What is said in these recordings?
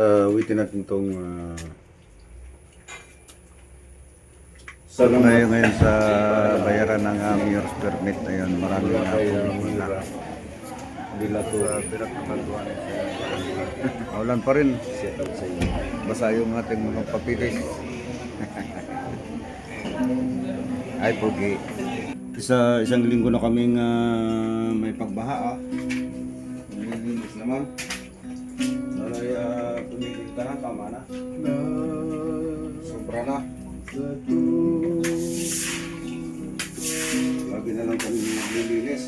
Uwitin natin itong Ngayon sa bayaran ng mayor's permit, ayun, marami na pumunta. nila to Maulan pa rin, set up sa inyo. basa yung ating mga papilis. Ay, pugi. Isang linggo na kaming may pagbaha. Nililinis naman. Sana'y tumigil ka na, tama na. Sobra na. Lagi na lang kami naglilinis.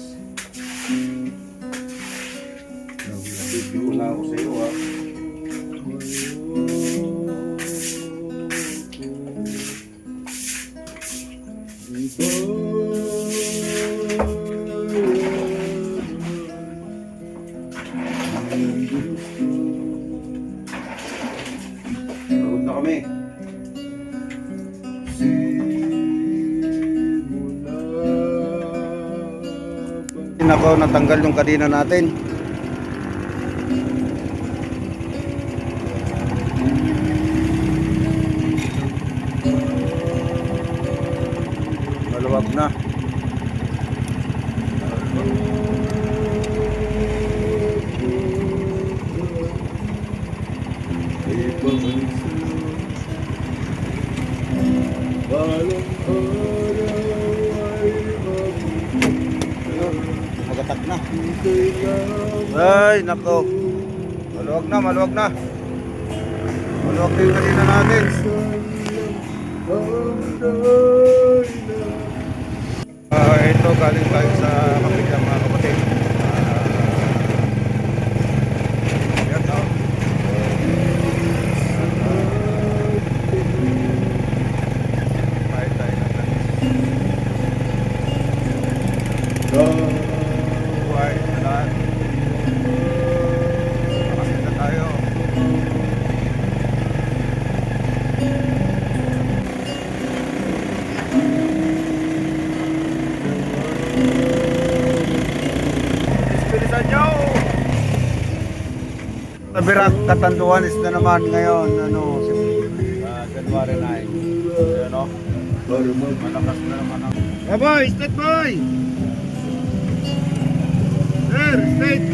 Video na ako sa iyo ha. Pagod na kami. Nako, natanggal yung kadena natin. Maluwag na. Magatak na. Ay, nako. Maluwag na, maluwag na. Maluwag na yung kanina natin. Ito, galing tayo sa Kapitang mga kapatid. Yan o. Tayo tayo na. Buhay na lahat. Makasin na tayo. Bilisan nyo! Nabirak Katanduanes na naman ngayon, January 9. Ayan o. Malakas na naman ang... Yeah, boy! State boy! Sir, state!